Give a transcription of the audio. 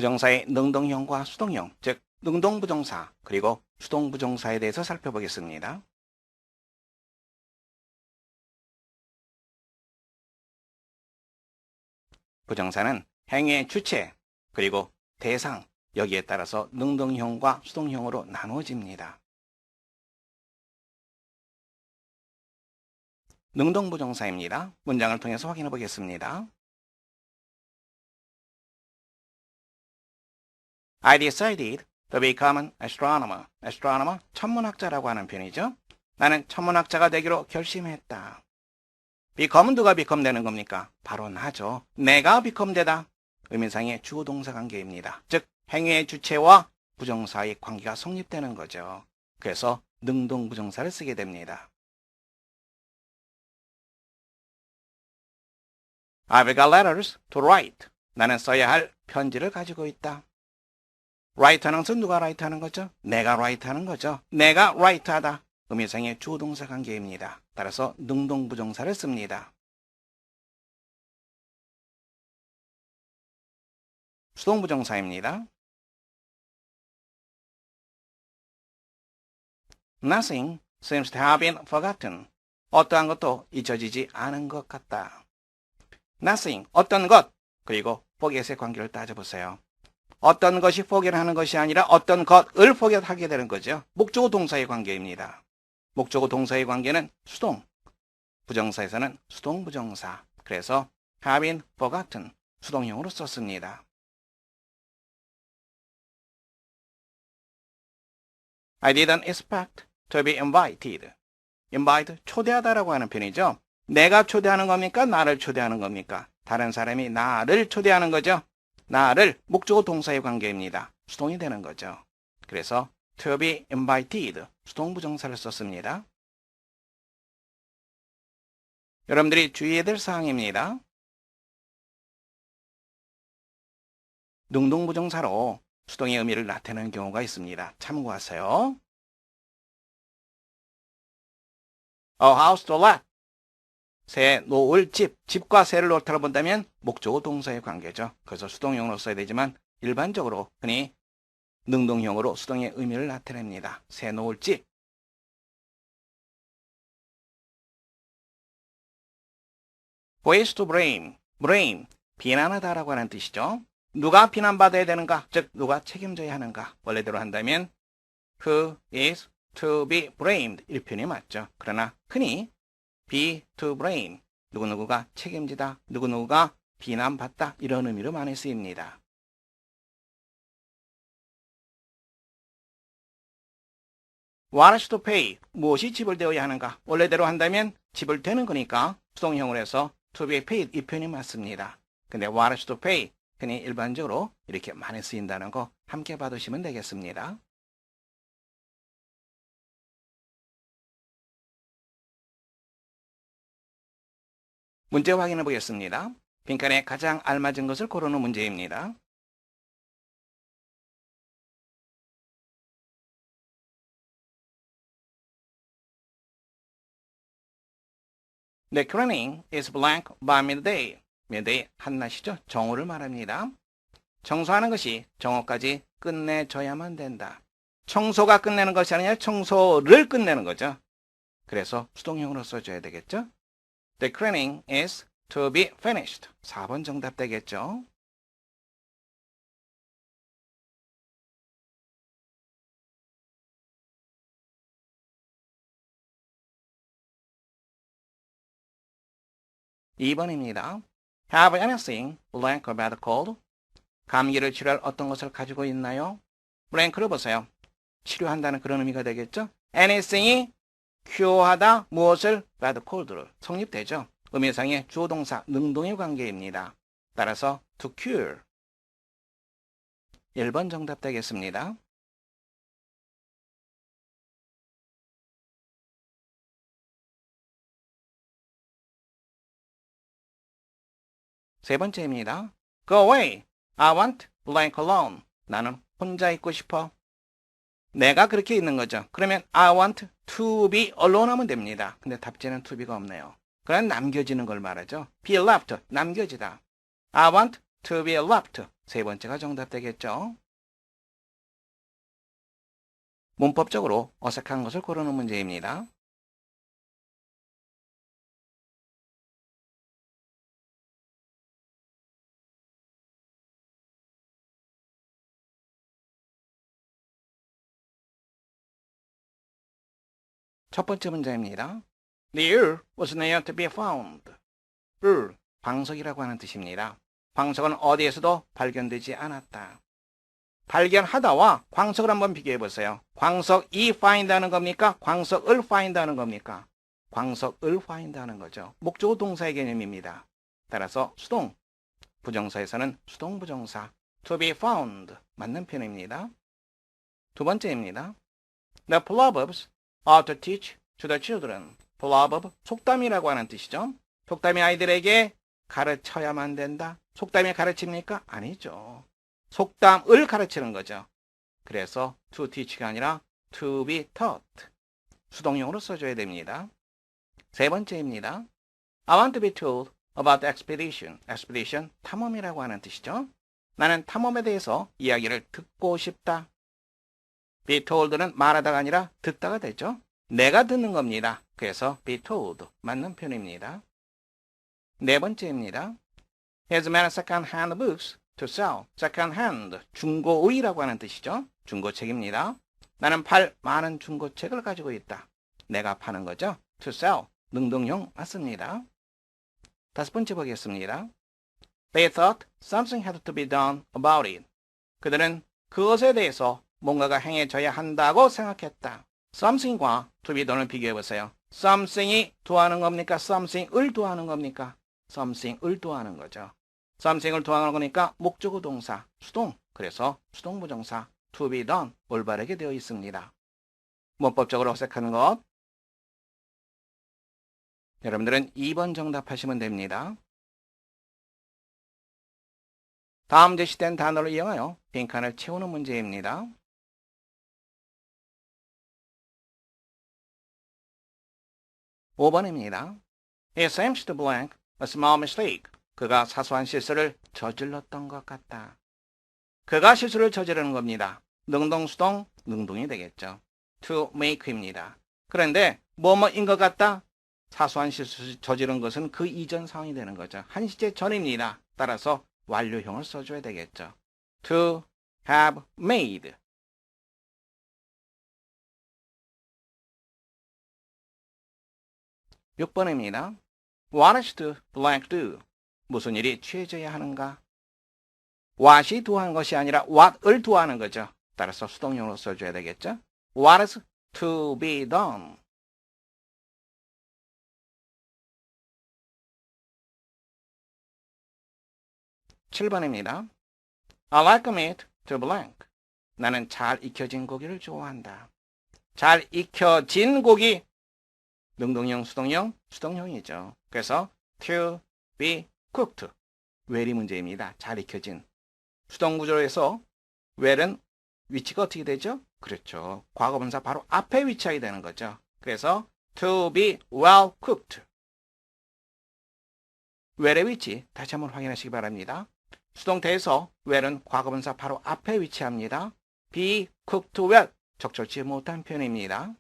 부정사의 능동형과 수동형, 즉 능동부정사 그리고 수동부정사에 대해서 살펴보겠습니다. 부정사는 행위의 주체 그리고 대상, 여기에 따라서 능동형과 수동형으로 나누어집니다. 능동부정사입니다. 문장을 통해서 확인해 보겠습니다. I decided to become an astronomer. astronomer, 천문학자라고 하는 표현이죠. 나는 천문학자가 되기로 결심했다. become은 누가 become 되는 겁니까? 바로 나죠. 내가 become 되다. 의미상의 주어동사 관계입니다. 즉 행위의 주체와 부정사의 관계가 성립되는 거죠. 그래서 능동부정사를 쓰게 됩니다. I've got letters to write. 나는 써야 할 편지를 가지고 있다. write하는 것은 누가 write 하는 거죠? 내가 write 하는 거죠. 내가 write 하다. 의미상의 주어동사 관계입니다. 따라서 능동부정사를 씁니다. 수동부정사입니다. Nothing seems to have been forgotten. 어떠한 것도 잊혀지지 않은 것 같다. Nothing, 어떤 것, 그리고 forget의 관계를 따져보세요. 어떤 것이 forget하는 것이 아니라 어떤 것을 forget하게 되는 거죠. 목적어 동사의 관계입니다. 목적어 동사의 관계는 수동, 부정사에서는 수동부정사. 그래서 have been forgotten, 수동형으로 썼습니다. I didn't expect to be invited. invite, 초대하다라고 하는 표현이죠. 내가 초대하는 겁니까? 나를 초대하는 겁니까? 다른 사람이 나를 초대하는 거죠. 나를 목적어 동사의 관계입니다. 수동이 되는 거죠. 그래서 to be invited, 수동부정사를 썼습니다. 여러분들이 주의해야 될 사항입니다. 능동부정사로 수동의 의미를 나타내는 경우가 있습니다. 참고하세요. A house to let. 새 놓을 집, 집과 새를 놓다로 본다면 목적어 동사의 관계죠. 그래서 수동형으로 써야 되지만 일반적으로 흔히 능동형으로 수동의 의미를 나타냅니다. 새 놓을 집. Place to blame. blame, 비난하다라고 하는 뜻이죠. 누가 비난받아야 되는가? 즉 누가 책임져야 하는가? 원래대로 한다면 who is to be blamed 이 표현이 맞죠. 그러나 흔히 be to blame, 누구누구가 책임지다, 누구누구가 비난받다 이런 의미로 많이 쓰입니다. What is to pay, 무엇이 지불되어야 하는가? 원래대로 한다면 지불되는 거니까 수동형으로 해서 to be paid 이 표현이 맞습니다. 근데 what is to pay, 흔히 일반적으로 이렇게 많이 쓰인다는 거 함께 봐두시면 되겠습니다. 문제 확인해 보겠습니다. 빈칸에 가장 알맞은 것을 고르는 문제입니다. The cleaning is blank by midday. midday 한낮이죠. 정오를 말합니다. 청소하는 것이 정오까지 끝내줘야만 된다. 청소가 끝내는 것이 아니라 청소를 끝내는 거죠. 그래서 수동형으로 써줘야 되겠죠. The cleaning is to be finished. 4번 정답 되겠죠. (2번입니다) Have anything blank about cold? 감기를 치료할 어떤 것을 가지고 있나요? 블랭크를 보세요. 치료한다는 그런 의미가 되겠죠. anything이 cure하다 무엇을 bad cold를 성립되죠. 의미상의 주어동사 능동의 관계입니다. 따라서 to cure 1번 정답 되겠습니다. 세 번째입니다. Go away. I want blank alone. 나는 혼자 있고 싶어. 내가 그렇게 있는 거죠. 그러면 I want to be alone 하면 됩니다. 근데 답지는 to be가 없네요. 그럼 남겨지는 걸 말하죠. be left, 남겨지다. I want to be left, 세 번째가 정답 되겠죠? 문법적으로 어색한 것을 고르는 문제입니다. 첫 번째 문제입니다. The earl was nowhere to be found. earl, 광석이라고 하는 뜻입니다. 광석은 어디에서도 발견되지 않았다. 발견하다와 광석을 한번 비교해 보세요. 광석이 find 하는 겁니까? 광석을 find 하는 겁니까? 광석을 find 하는 거죠. 목적어 동사의 개념입니다. 따라서 수동, 부정사에서는 수동 부정사 to be found 맞는 표현입니다. 두 번째입니다. The proverbs are to teach to the children. proverb, 속담이라고 하는 뜻이죠. 속담이 아이들에게 가르쳐야만 된다. 속담이 가르칩니까? 아니죠. 속담을 가르치는 거죠. 그래서 to teach가 아니라 to be taught. 수동용으로 써줘야 됩니다. 세 번째입니다. I want to be told about the expedition. expedition, 탐험이라고 하는 뜻이죠. 나는 탐험에 대해서 이야기를 듣고 싶다. be told는 말하다가 아니라 듣다가 되죠. 내가 듣는 겁니다. 그래서 be told, 맞는 표현입니다. 네 번째입니다. He has many second-hand books to sell. second-hand, 중고의라고 하는 뜻이죠. 중고책입니다. 나는 팔 많은 중고책을 가지고 있다. 내가 파는 거죠. to sell, 능동용 맞습니다. 다섯 번째 보겠습니다. They thought something had to be done about it. 그들은 그것에 대해서 뭔가가 행해져야 한다고 생각했다. something과 to be done을 비교해보세요. something이 도하는 겁니까? something을 도하는 겁니까? something을 도하는 거죠. something을 도하는 거니까 목적어 동사, 수동, 그래서 수동부정사 to be done 올바르게 되어 있습니다. 문법적으로 어색한 것, 여러분들은 2번 정답하시면 됩니다. 다음 제시된 단어를 이용하여 빈칸을 채우는 문제입니다. 5번입니다. He seems to blank a small mistake. 그가 사소한 실수를 저질렀던 것 같다. 그가 실수를 저지르는 겁니다. 능동수동, 능동이 되겠죠. to make입니다. 그런데 뭐뭐인 것 같다? 사소한 실수를 저지른 것은 그 이전 상황이 되는 거죠. 한 시제 전입니다. 따라서 완료형을 써줘야 되겠죠. to have made. 6번입니다. What is to blank do? 무슨 일이 취해져야 하는가? what이 도하는 것이 아니라 what을 도하는 거죠. 따라서 수동용으로 써줘야 되겠죠. What is to be done? 7번입니다. I like meat to blank. 나는 잘 익혀진 고기를 좋아한다. 잘 익혀진 고기, 능동형, 수동형, 수동형이죠. 그래서 to be cooked, well이 문제입니다. 잘 익혀진. 수동구조에서 well은 위치가 어떻게 되죠? 그렇죠. 과거분사 바로 앞에 위치하게 되는 거죠. 그래서 to be well cooked. well의 위치 다시 한번 확인하시기 바랍니다. 수동태에서 well은 과거분사 바로 앞에 위치합니다. be cooked well, 적절치 못한 표현입니다.